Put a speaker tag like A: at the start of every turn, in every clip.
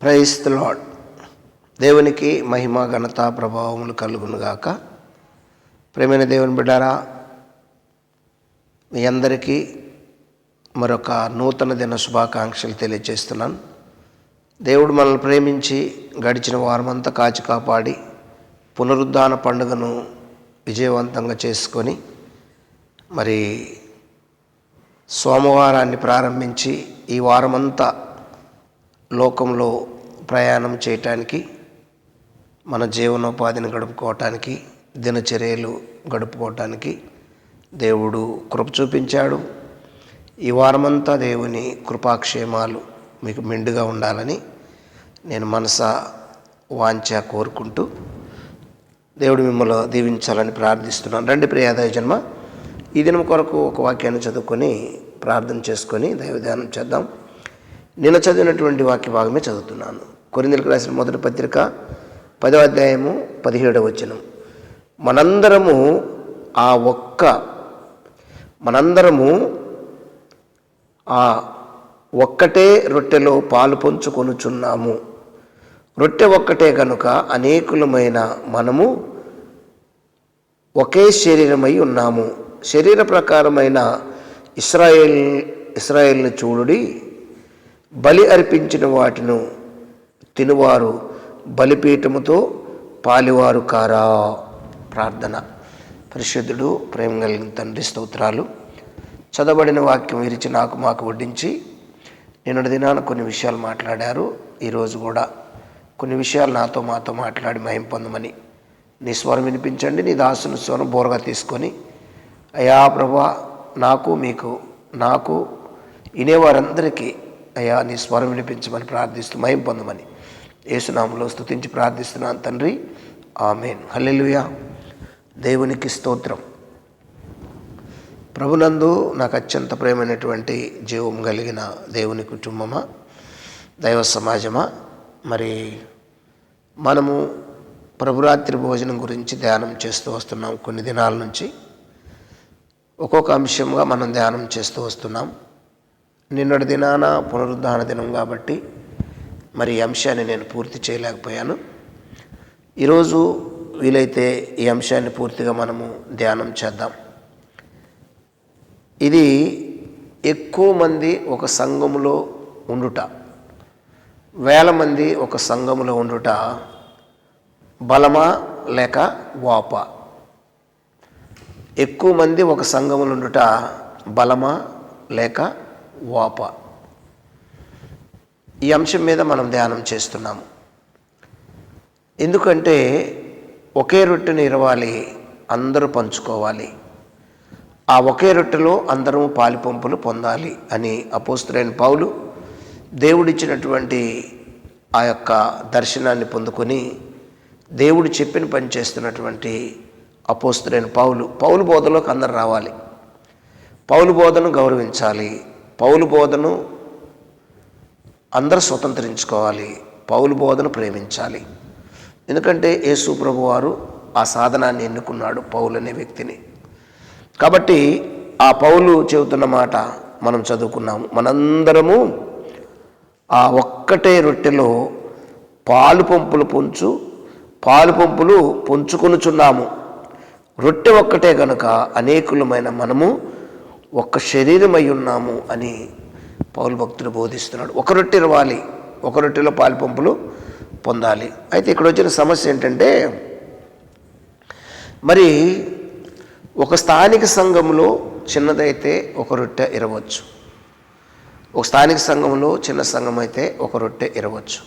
A: Praise the lord. దేవునికి మహిమ ఘనత ప్రభావములు కలుగునుగాక. ప్రేమైన దేవుని బిడ్డారా, మీ అందరికీ మరొక నూతన దిన శుభాకాంక్షలు తెలియజేస్తున్నాను. దేవుడు మనల్ని ప్రేమించి గడిచిన వారమంతా కాచి కాపాడి పునరుద్ధాన పండుగను విజయవంతంగా చేసుకొని మరి సోమవారాన్ని ప్రారంభించి ఈ వారమంతా లోకంలో ప్రయాణం చేయటానికి, మన జీవనోపాధిని గడుపుకోవటానికి, దినచర్యలు గడుపుకోవటానికి దేవుడు కృప చూపించాడు. ఈ వారమంతా దేవుని కృపాక్షేమాలు మీకు మెండుగా ఉండాలని నేను మనసా వాంఛ కోరుకుంటూ దేవుడు మిమ్మల్ని దీవించాలని ప్రార్థిస్తున్నాను. రండి ప్రియ దైవజన్మ, ఈ దినం కొరకు ఒక వాక్యాన్ని చదువుకొని ప్రార్థన చేసుకొని దైవధ్యానం చేద్దాం. నిన్న చదివినటువంటి వాక్య భాగమే చదువుతున్నాను. కొరింథీయులకు రాసిన మొదటి పత్రిక 10వ అధ్యాయము 17వ వచనం. మనందరము ఆ ఒక్కటే రొట్టెలో పాలు పంచుకొనుచున్నాము. రొట్టె ఒక్కటే కనుక అనేకులమైన మనము ఒకే శరీరమై ఉన్నాము. శరీర ప్రకారమైన ఇశ్రాయేలును చూడుడి. బలి అర్పించిన వాటిను తినువారు బలిపీఠముతో పాలివారు కారా. ప్రార్థన. పరిశుద్ధుడు, ప్రేమ కలిగిన తండ్రి, స్తోత్రాలు. చదవబడిన వాక్యం విరిచి మాకు వడ్డించి నిన్నటి దినాన కొన్ని విషయాలు మాట్లాడారు. ఈరోజు కూడా కొన్ని విషయాలు మాతో మాట్లాడి మహిమ పొందమని నీ స్వరం వినిపించండి. నీ దాసుని స్వరం బోరగా తీసుకొని, అయా ప్రభా, నాకు వినేవారందరికీ అయ్యా నీ స్వరం వినిపించమని ప్రార్థిస్తూ మహిమ పొందమని యేసునామములో స్తుతించి ప్రార్థిస్తున్నాను తండ్రి, ఆమేన్. హల్లెలూయా. దేవునికి స్తోత్రం. ప్రభునందు నాకు అత్యంత ప్రేమైనటువంటి జీవం కలిగిన దేవుని కుటుంబమా, దైవ సమాజమా, మరి మనము ప్రభురాత్రి భోజనం గురించి ధ్యానం చేస్తూ వస్తున్నాం. కొన్ని దినాల నుంచి ఒక్కొక్క అంశంగా మనం ధ్యానం చేస్తూ వస్తున్నాం. నిన్నటి దినాన పునరుద్ధాన దినం కాబట్టి మరి ఈ అంశాన్ని నేను పూర్తి చేయలేకపోయాను. ఈరోజు వీలైతే ఈ అంశాన్ని పూర్తిగా మనము ధ్యానం చేద్దాం. ఇది ఎక్కువ మంది ఒక సంఘములో ఉండుట, వేల మంది ఒక సంఘములో ఉండుట బలమా లేక వాప? ఎక్కువ మంది ఒక సంఘములో ఉండుట బలమా లేక వాప? ఈ అంశం మీద మనం ధ్యానం చేస్తున్నాము. ఎందుకంటే ఒకే రొట్టెని ఇరవాలి, అందరూ పంచుకోవాలి. ఆ ఒకే రొట్టెలో అందరూ పాలిపంపులు పొందాలి అని అపోస్తలుడైన పౌలు దేవుడిచ్చినటువంటి ఆ యొక్క దర్శనాన్ని పొందుకొని దేవుడు చెప్పిన పని చేస్తున్నటువంటి అపోస్తలుడైన పౌలు బోధలోకి అందరు రావాలి. పౌలు బోధను గౌరవించాలి. పౌలు బోధను అందరూ స్వతంత్రించుకోవాలి. పౌలు బోధను ప్రేమించాలి. ఎందుకంటే యేసు ప్రభు వారు ఆ సాధనాన్ని ఎన్నుకున్నాడు, పౌలు అనే వ్యక్తిని. కాబట్టి ఆ పౌలు చెబుతున్న మాట మనం చదువుకున్నాము. మనందరము ఆ ఒక్కటే రొట్టెలో పాలు పంపులు పంచుకొనుచున్నాము. రొట్టె ఒక్కటే కనుక అనేకులమైన మనము ఒక్క శరీరమై ఉన్నాము అని పౌలు భక్తుడు బోధిస్తున్నాడు. ఒక రొట్టె ఇవ్వాలి, ఒక రొట్టెలో పాలు పంపులు పొందాలి. అయితే ఇక్కడ వచ్చిన సమస్య ఏంటంటే, మరి ఒక స్థానిక సంఘంలో చిన్నదైతే ఒక రొట్టె ఇరవచ్చు, ఒక స్థానిక సంఘంలో చిన్న సంఘం అయితే ఒక రొట్టె ఇరవచ్చు.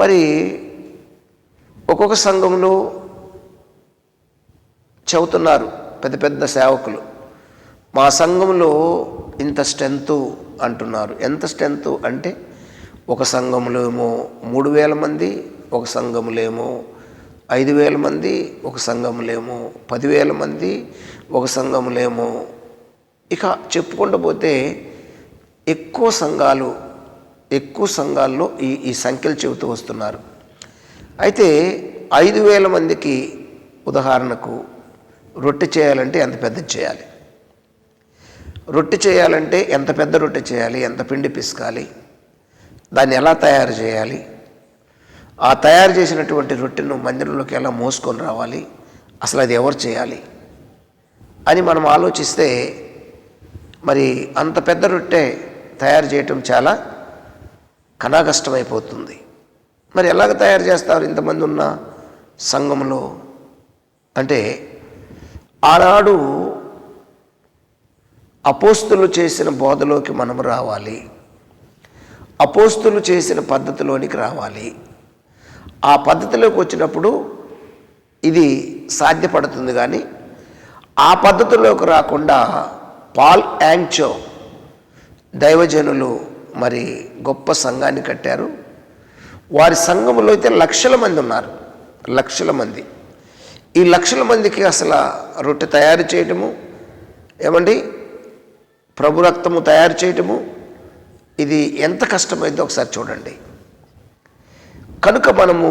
A: మరి ఒక్కొక్క సంఘంలో చెబుతున్నారు పెద్ద పెద్ద సేవకులు, మా సంఘంలో ఇంత స్ట్రెంత్ అంటున్నారు. ఎంత స్ట్రెంత్ అంటే, ఒక సంఘంలో ఏమో 3000 మంది, ఒక సంఘంలో ఏమో 5000 మంది, ఒక సంఘంలో ఏమో 10,000 మంది, ఒక సంఘంలో ఏమో, ఇక చెప్పుకుంటూ పోతే ఎక్కువ సంఘాల్లో ఈ సంఖ్యలు చెబుతూ వస్తున్నారు. అయితే 5,000 మందికి ఉదాహరణకు రొట్టె చేయాలంటే ఎంత పెద్దది చేయాలి? రొట్టె చేయాలంటే ఎంత పెద్ద రొట్టె చేయాలి? ఎంత పిండి పిసకాలి? దాన్ని ఎలా తయారు చేయాలి, ఆ తయారు చేసినటువంటి రొట్టెను మందిరంలోకి ఎలా మోసుకొని రావాలి, అసలు అది ఎవరు చేయాలి అని మనం ఆలోచిస్తే మరి అంత పెద్ద రొట్టె తయారు చేయటం చాలా కష్టమైపోతుంది. మరి ఎలాగ తయారు చేస్తారు ఇంతమంది ఉన్న సంఘంలో అంటే, ఆనాడు అపోస్తులు చేసిన బోధలోకి మనం రావాలి, అపోస్తులు చేసిన పద్ధతిలోనికి రావాలి. ఆ పద్ధతిలోకి వచ్చినప్పుడు ఇది సాధ్యపడుతుంది. కానీ ఆ పద్ధతిలోకి రాకుండా పాల్ యాంగ్చో దైవజనులు మరి గొప్ప సంఘాన్ని కట్టారు. వారి సంఘంలో అయితే లక్షల మంది ఉన్నారు, లక్షల మంది. ఈ లక్షల మందికి అసలు రొట్టె తయారు చేయటము, ఏమండి ప్రభు రక్తము తయారు చేయటము, ఇది ఎంత కష్టమైందో ఒకసారి చూడండి. కనుక మనము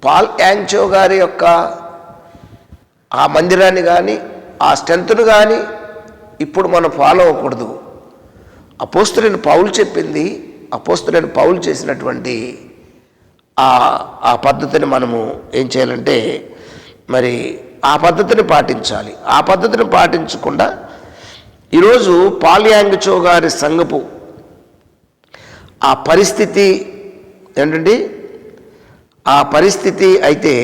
A: పాల్ యాంగ్చో గారి యొక్క ఆ మందిరాన్ని కానీ ఆ స్ట్రెంత్ను కానీ ఇప్పుడు మనం ఫాలో అవ్వకూడదు. అపోస్తులైన పౌలు చెప్పింది, అపోస్తులైన పౌలు చేసినటువంటి ఆ పద్ధతిని మనము ఏం చేయాలంటే మరి ఆ పద్ధతిని పాటించాలి. ఆ పద్ధతిని పాటించకుండా ఈరోజు పాల్ యాంగ్చో గారి సంఘపు ఆ పరిస్థితి ఏంటండి, ఆ పరిస్థితి అయితే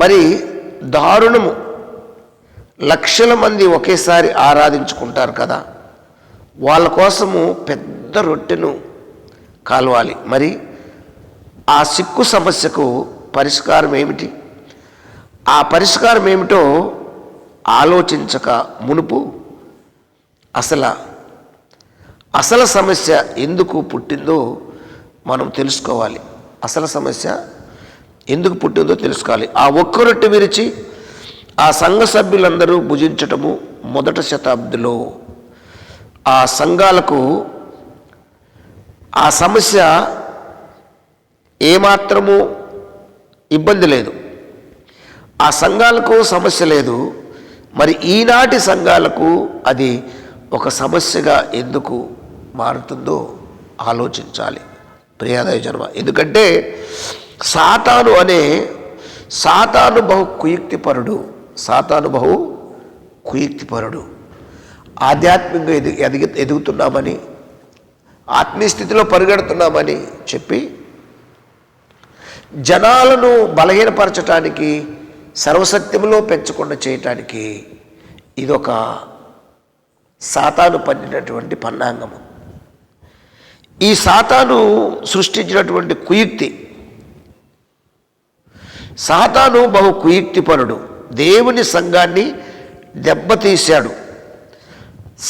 A: మరి దారుణము. లక్షల మంది ఒకేసారి ఆరాధించుకుంటారు కదా, వాళ్ళ కోసము పెద్ద రొట్టెను కాల్వాలి. మరి ఆ సిక్కు సమస్యకు పరిష్కారం ఏమిటి, ఆ పరిష్కారం ఏమిటో ఆలోచించక మునుపు అసలు సమస్య ఎందుకు పుట్టిందో మనం తెలుసుకోవాలి. అసలు సమస్య ఎందుకు పుట్టిందో తెలుసుకోవాలి. ఆ ఒక్క రొట్టె విరిచి ఆ సంఘ సభ్యులందరూ భుజించటము మొదటి శతాబ్దిలో ఆ సంఘాలకు ఆ సమస్య ఏమాత్రము ఇబ్బంది లేదు, ఆ సంఘాలకు సమస్య లేదు. మరి ఈనాటి సంఘాలకు అది ఒక సమస్యగా ఎందుకు మారుతుందో ఆలోచించాలి ప్రియాదైవజనమ. ఎందుకంటే సాతాను బహు కుయుక్తిపరుడు, ఆధ్యాత్మికంగా ఎదుగుతున్నామని, ఆత్మీయ స్థితిలో పరిగెడుతున్నామని చెప్పి జనాలను బలహీనపరచటానికి, సర్వసత్యంలో పెంచకుండా చేయటానికి ఇదొక సాతాను పన్నినటువంటి పన్నాంగము. ఈ సాతాను సృష్టించినటువంటి కుయుక్తి. సాతాను బహు కుయుక్తిపరుడు, దేవుని సంఘాన్ని దెబ్బతీశాడు.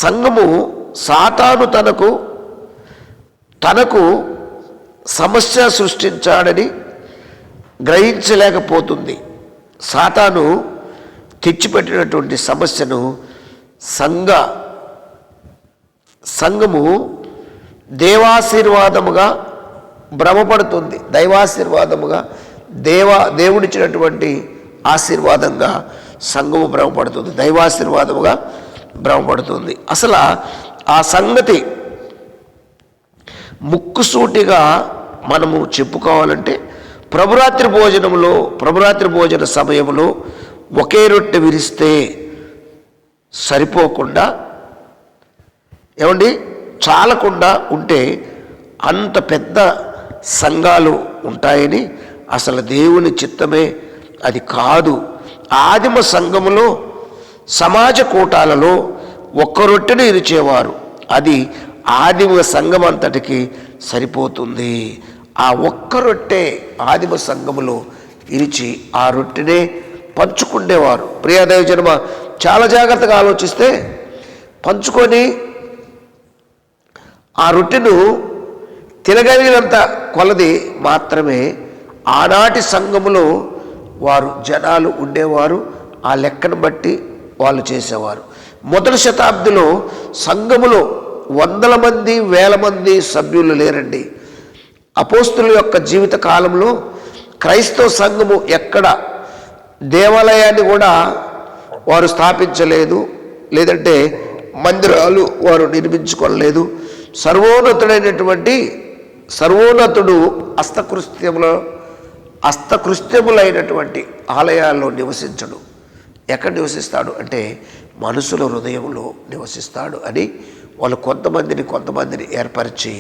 A: సంఘము సాతాను తనకు సమస్య సృష్టించాడని గ్రహించలేకపోతుంది. సాతాను తెచ్చిపెట్టినటువంటి సమస్యను సంఘము దేవాశీర్వాదముగా భ్రమపడుతుంది. దైవాశీర్వాదముగా దేవుడిచ్చినటువంటి ఆశీర్వాదంగా సంఘము భ్రమపడుతుంది, దైవాశీర్వాదముగా భ్రమపడుతుంది. అసలు ఆ సంగతి ముక్కుసూటిగా మనము చెప్పుకోవాలంటే ప్రభురాత్రి భోజన సమయంలో ఒకే రొట్టె విరిస్తే సరిపోకుండా, ఏమండి చాలకుండా ఉంటే అంత పెద్ద సంఘాలు ఉంటాయని అసలు దేవుని చిత్తమే అది కాదు. ఆదిమ సంఘములో సమాజ కూటాలలో ఒక్క రొట్టెను ఇరిచేవారు, అది ఆదిమ సంఘం అంతటికి సరిపోతుంది. ఆ ఒక్క రొట్టె ఆదిమ సంఘములో ఇరిచి ఆ రొట్టెనే పంచుకునేవారు. ప్రియదైవజనమ, చాలా జాగ్రత్తగా ఆలోచిస్తే పంచుకొని ఆ రొట్టెను తినగలిగినంత కొలది మాత్రమే ఆనాటి సంఘములో జనాలు ఉండేవారు. ఆ లెక్కను బట్టి వాళ్ళు చేసేవారు. మొదటి శతాబ్దిలో సంఘములో 100 మంది 1000 మంది సభ్యులు లేరండి. అపోస్తుల యొక్క జీవిత కాలంలో క్రైస్తవ సంఘము ఎక్కడ దేవాలయాన్ని కూడా వారు స్థాపించలేదు, లేదంటే మందిరాలు వారు నిర్మించుకోలేదు. సర్వోన్నతుడైనటువంటి సర్వోన్నతుడు హస్తకృత్యములైనటువంటి ఆలయాల్లో నివసించడు. ఎక్కడ నివసిస్తాడు అంటే మనుషుల హృదయంలో నివసిస్తాడు అని వాళ్ళు కొంతమందిని ఏర్పరిచి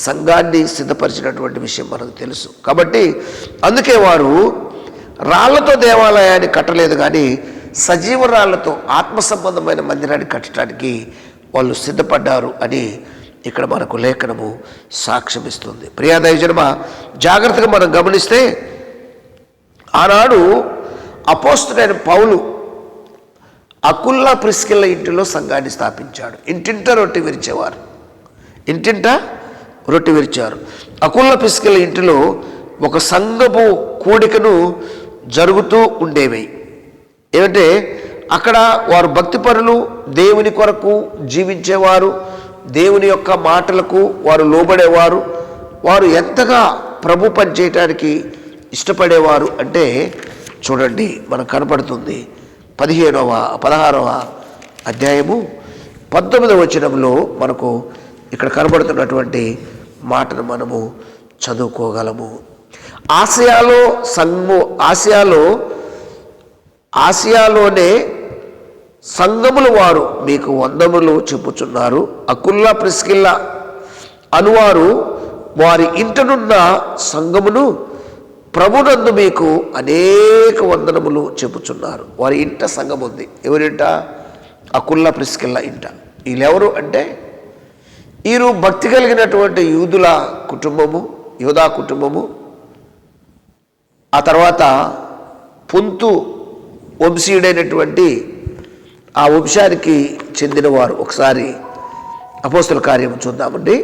A: సంఘాన్ని సిద్ధపరిచినటువంటి విషయం మనకు తెలుసు. కాబట్టి అందుకే వారు రాళ్లతో దేవాలయాన్ని కట్టలేదు, కానీ సజీవ రాళ్లతో ఆత్మ సంబంధమైన మందిరాన్ని కట్టడానికి వాళ్ళు సిద్ధపడ్డారు అని ఇక్కడ మనకు లేఖనము సాక్ష్యమిస్తుంది. ప్రియా దైవజనమా, జాగ్రత్తగా మనం గమనిస్తే ఆనాడు అపోస్తలుడైన పౌలు అకుల్లా ప్రిస్కిల్ల ఇంటిలో సంఘాన్ని స్థాపించాడు. ఇంటింట రొట్టె విరిచారు. అకుల్లా ప్రిస్కిల్ల ఇంటిలో ఒక సంఘపు కూడికను జరుగుతూ ఉండేవి. ఏమంటే అక్కడ వారు భక్తిపరులు, దేవుని కొరకు జీవించేవారు, దేవుని యొక్క మాటలకు వారు లోబడేవారు. వారు ఎంతగా ప్రభు పని చేయటానికి ఇష్టపడేవారు అంటే చూడండి, మనకు కనపడుతుంది 16వ అధ్యాయము 19వ వచనంలో మనకు ఇక్కడ కనబడుతున్నటువంటి మాటను మనము చదువుకోగలము. ఆసియాలోనే సంఘముల వారు మీకు వందములు చెప్పుచున్నారు. అకుల్లా ప్రిస్కిల్లా అనువారు వారి ఇంటనున్న సంఘమును ప్రభునందు మీకు అనేక వందనములు చెప్పుచున్నారు. వారి ఇంట సంఘం ఉంది. ఎవరింట? అకుల్లా ప్రిస్కిల్లా ఇంట. వీళ్ళెవరు అంటే వీరు భక్తి కలిగినటువంటి యూదా కుటుంబము, ఆ తర్వాత పొంతు వంశీయుడైనటువంటి ఆ వంశానికి చెందినవారు. ఒకసారి అపోస్తల కార్యం చూద్దామండి.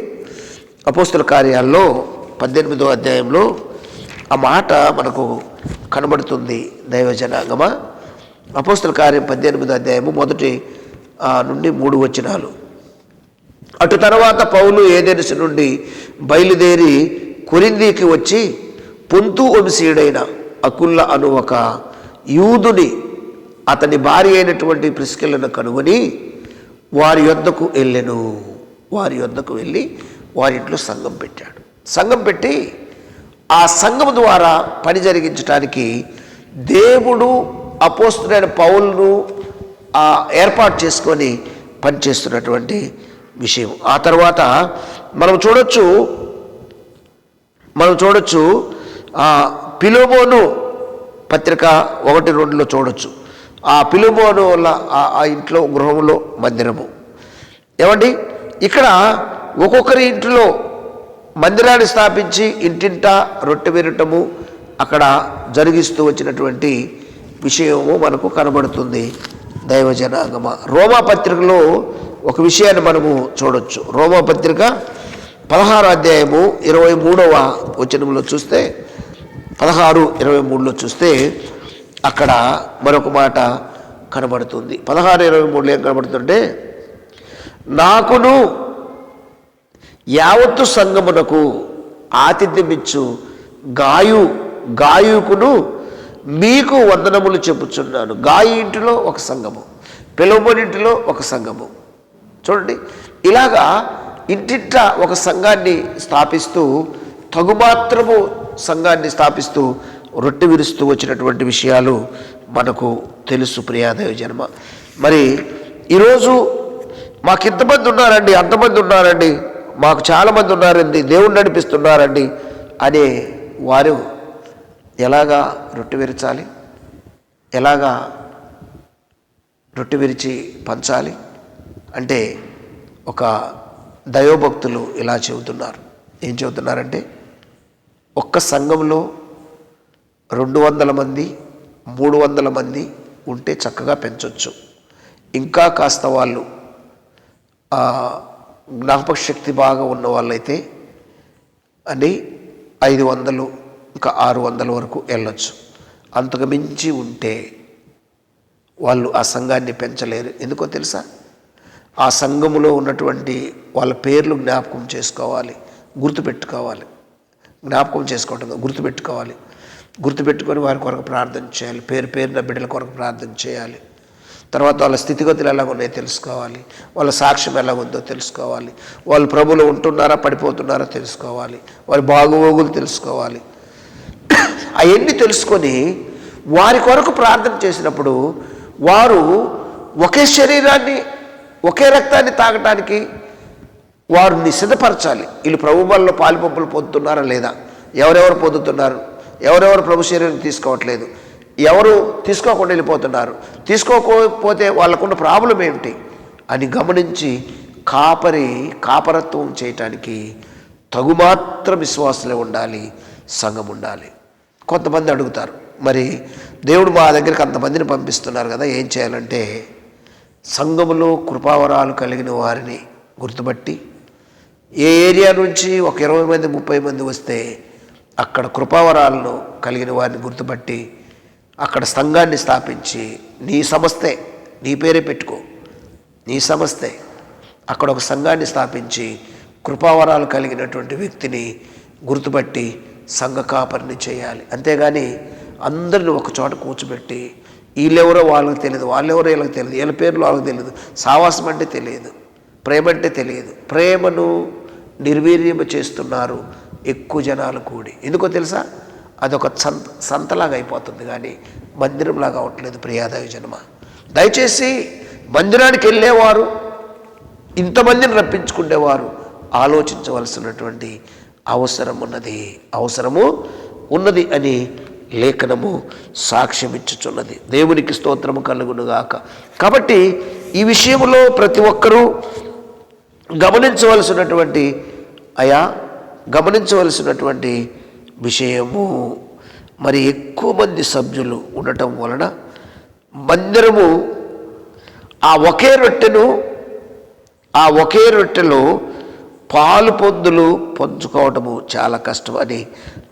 A: అపోస్తల కార్యాల్లో 18వ అధ్యాయంలో ఆ మాట మనకు కనబడుతుంది. దైవజనాంగమా, అపోస్తల కార్యం 18వ అధ్యాయము 1 నుండి 3 వచనాలు. అటు తర్వాత పౌలు ఏథెన్సు నుండి బయలుదేరి కొరింథీకి వచ్చి పొంతు వంశీయుడైన అకుల్లా అను ఒక యూదుని, అతని భార్య అయినటువంటి ప్రిస్కిల్లను కనుగొని వారి యొద్దకు వెళ్ళి వారి ఇంట్లో సంఘం పెట్టాడు. సంఘం పెట్టి ఆ సంఘం ద్వారా పని జరిగించడానికి దేవుడు అపోస్తలుడైన పౌలును ఏర్పాటు చేసుకొని పనిచేస్తున్నటువంటి విషయం. ఆ తర్వాత మనం చూడొచ్చు ఫిలెమోను పత్రిక 1-2లో చూడొచ్చు. ఆ ఫిలెమోను వల్ల ఆ ఇంట్లో గృహంలో మందిరము. ఏమండి, ఇక్కడ ఒక్కొక్కరి ఇంట్లో మందిరాన్ని స్థాపించి ఇంటింటా రొట్టె విరటము అక్కడ జరిగిస్తూ వచ్చినటువంటి విషయము మనకు కనబడుతుంది. దైవజనాంగమ, రోమా పత్రికలో ఒక విషయాన్ని మనము చూడొచ్చు. రోమా పత్రిక 16వ అధ్యాయము 23వ వచనంలో చూస్తే, 16:23లో చూస్తే అక్కడ మరొక మాట కనబడుతుంది. 16:23లో ఏం కనబడుతుంటే, నాకును యావత్తు సంఘమునకు ఆతిథ్యమిచ్చు గాయుకును మీకు వందనములు చెప్పుచున్నాను. గాయి ఇంటిలో ఒక సంఘము, ఫిలెమోను ఇంటిలో ఒక సంఘము. చూడండి, ఇలాగా ఇంటింట ఒక సంఘాన్ని స్థాపిస్తూ, తగుమాత్రము సంఘాన్ని స్థాపిస్తూ రొట్టె విరుస్తూ వచ్చినటువంటి విషయాలు మనకు తెలుసు. ప్రియాదేవి జన్మ. మరి ఈరోజు మాకు ఇంతమంది ఉన్నారండి, అంతమంది ఉన్నారండి, మాకు చాలామంది ఉన్నారండి, దేవుడు నడిపిస్తున్నారండి అనే వారు ఎలాగా రొట్టె విరచాలి, ఎలాగా రొట్టె విరిచి పంచాలి అంటే ఒక దైవభక్తులు ఇలా చెబుతున్నారు. ఏం చెబుతున్నారంటే, ఒక్క సంఘంలో 200 మంది 300 మంది ఉంటే చక్కగా పెంచవచ్చు. ఇంకా కాస్త వాళ్ళు జ్ఞాపక శక్తి బాగా ఉన్న వాళ్ళైతే అని 500 ఇంకా 600 వరకు వెళ్ళొచ్చు. అంతకు మించి ఉంటే వాళ్ళు ఆ సంఘాన్ని పెంచలేరు. ఎందుకో తెలుసా? ఆ సంఘములో ఉన్నటువంటి వాళ్ళ పేర్లు జ్ఞాపకం చేసుకోవాలి, గుర్తుపెట్టుకోవాలి. జ్ఞాపకం చేసుకోవటం గుర్తుపెట్టుకోవాలి. గుర్తుపెట్టుకొని వారి కొరకు ప్రార్థన చేయాలి. పేరున బిడ్డల కొరకు ప్రార్థన చేయాలి. తర్వాత వాళ్ళ స్థితిగతులు ఎలా ఉన్నాయో తెలుసుకోవాలి, వాళ్ళ సాక్ష్యం ఎలా ఉందో తెలుసుకోవాలి, వాళ్ళు ప్రభువులో ఉంటున్నారా పడిపోతున్నారా తెలుసుకోవాలి, వారి బాగోగులు తెలుసుకోవాలి. అవన్నీ తెలుసుకొని వారి కొరకు ప్రార్థన చేసినప్పుడు వారు ఒకే శరీరాన్ని ఒకే రక్తాన్ని తాగటానికి వారిని సిద్ధపరచాలి. వీళ్ళు ప్రభు బలలో పాలుపంపులు పొందుతున్నారా లేదా, ఎవరెవరు పొందుతున్నారు, ఎవరెవరు ప్రభు శరీరం తీసుకోవట్లేదు, ఎవరు తీసుకోకుండా వెళ్ళిపోతున్నారు, తీసుకోకపోతే వాళ్ళకున్న ప్రాబ్లం ఏమిటి అని గమనించి కాపరత్వం చేయటానికి తగుమాత్రం విశ్వాసులే ఉండాలి, సంఘం ఉండాలి. కొంతమంది అడుగుతారు, మరి దేవుడు మా దగ్గరికి అంతమందిని పంపిస్తున్నారు కదా, ఏం చేయాలంటే సంఘములో కృపావరాలు కలిగిన వారిని గుర్తుపట్టి ఏ ఏరియా నుంచి ఒక 20 మంది 30 మంది వస్తే అక్కడ కృపావరాలను కలిగిన వారిని గుర్తుపట్టి అక్కడ సంఘాన్ని స్థాపించి, నీ సంస్థే, నీ పేరే పెట్టుకో, నీ సంస్థే, అక్కడ ఒక సంఘాన్ని స్థాపించి కృపావరాలు కలిగినటువంటి వ్యక్తిని గుర్తుపట్టి సంఘ కాపరిని చేయాలి. అంతేగాని అందరిని ఒక చోట కూర్చోబెట్టి వీళ్ళెవరో వాళ్ళకి తెలియదు, వాళ్ళెవరో వీళ్ళకి తెలియదు, వీళ్ళ పేర్లు వాళ్ళకి తెలియదు, సావాసం అంటే తెలియదు, ప్రేమ అంటే తెలియదు, ప్రేమను నిర్వీర్యం చేస్తున్నారు ఎక్కువ జనాలు కూడి. ఎందుకో తెలుసా, అదొక సంతలాగా అయిపోతుంది కానీ మందిరంలాగా అవట్లేదు. ప్రియాదయ జన్మ, దయచేసి మందిరానికి వెళ్ళేవారు, ఇంతమందిని రప్పించుకునేవారు ఆలోచించవలసినటువంటి అవసరము ఉన్నది అని లేఖనము సాక్ష్యం ఇచ్చుచున్నది. దేవునికి స్తోత్రము కలుగునుగాక. కాబట్టి ఈ విషయంలో ప్రతి ఒక్కరూ గమనించవలసినటువంటి విషయము, మరి ఎక్కువ మంది సభ్యులు ఉండటం వలన మందిరము ఆ ఒకే రొట్టెలో పాలు పంచుకోవటము చాలా కష్టం అని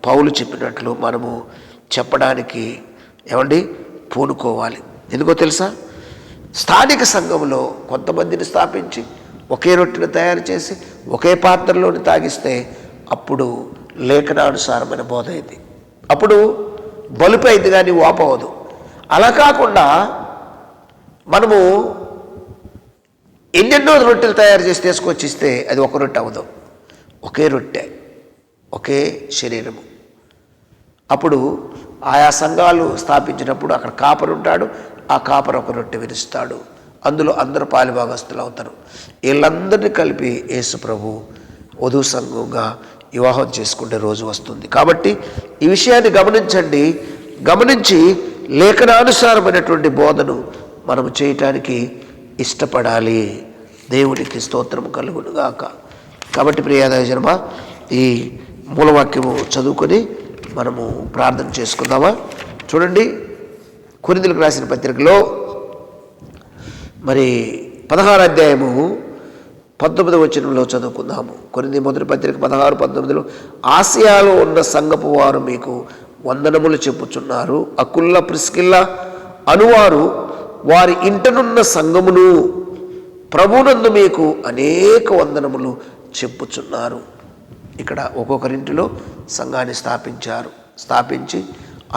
A: పౌలు చెప్పినట్లు మనము చెప్పడానికి పూనుకోవాలి. ఎందుకో తెలుసా, స్థానిక సంఘంలో కొంతమందిని స్థాపించి ఒకే రొట్టెను తయారు చేసి ఒకే పాత్రలోని తాగిస్తే అప్పుడు లేఖనానుసారమైన బోధ అయింది, అప్పుడు బలుపు అయింది కానీ వాపవదు. అలా కాకుండా మనము ఎన్నెన్నో రొట్టెలు తయారు చేసి తీసుకొచ్చి ఇస్తే అది ఒక రొట్టె అవ్వదు, ఒకే రొట్టె, ఒకే శరీరము. అప్పుడు ఆయా సంఘాలు స్థాపించినప్పుడు అక్కడ కాపరు ఉంటాడు, ఆ కాపరు ఒక రొట్టె విరుస్తాడు, అందులో అందరూ పాలుభాగస్తులు అవుతారు. వీళ్ళందరినీ కలిపి యేసు ప్రభు వధువు సంఘంగా వివాహం చేసుకునే రోజు వస్తుంది. కాబట్టి ఈ విషయాన్ని గమనించి లేఖనానుసారమైనటువంటి బోధను మనము చేయటానికి ఇష్టపడాలి. దేవునికి స్తోత్రము కలుగునుగాక. కాబట్టి ప్రియాదయ జన్మ, ఈ మూలవాక్యము చదువుకొని మనము ప్రార్థన చేసుకుందామా? చూడండి, కొరింథీయులకు రాసిన పత్రికలో మరి 16వ అధ్యాయము 19వ వచనంలో చదువుకుందాము. కొరింథీ మొదటి పత్రిక 16:19, ఆసియాలో ఉన్న సంఘపు వారు మీకు వందనములు చెప్పుచున్నారు. అకుల్ల ప్రిస్కిల్ల అనువారు వారి ఇంటనున్న సంఘమును ప్రభునందు మీకు అనేక వందనములు చెప్పుచున్నారు. ఇక్కడ ఒక్కొక్కరింటిలో సంఘాన్ని స్థాపించి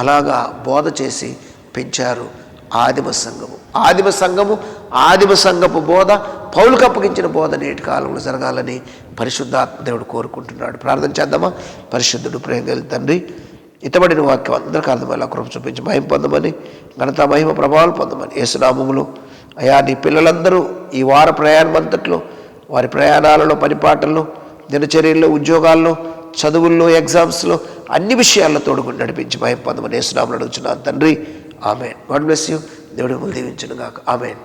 A: అలాగా బోధ చేసి పెంచారు. ఆదిమ సంఘపు బోధ, పౌలుకు అప్పగించిన బోధ నేటి కాలంలో జరగాలని పరిశుద్ధాత్మ దేవుడు కోరుకుంటున్నాడు. ప్రార్థన చేద్దామా? పరిశుద్ధుడు, ప్రేమ కలిగిన తండ్రి, ఇతబడిన వాక్యం అందరికీ అర్థమయ్యేలా కృప చూపించి మహిమ పొందమని, ఘనత మహిమ ప్రభావాలు పొందమని యేసునామములో అయా నీ పిల్లలందరూ ఈ వార ప్రయాణం అంతట్లో, వారి ప్రయాణాలలో, పనిపాటల్లో, దినచర్యల్లో, ఉద్యోగాల్లో, చదువుల్లో, ఎగ్జామ్స్లో అన్ని విషయాల్లో తోడుకుని నడిపించి మహిమ పొందమని యేసునామములో అడుగుచున్నాను తండ్రి. ఆమెన్. God bless you. దేవుడు మిమ్మల్ని దీవించును గాక. ఆమెన్.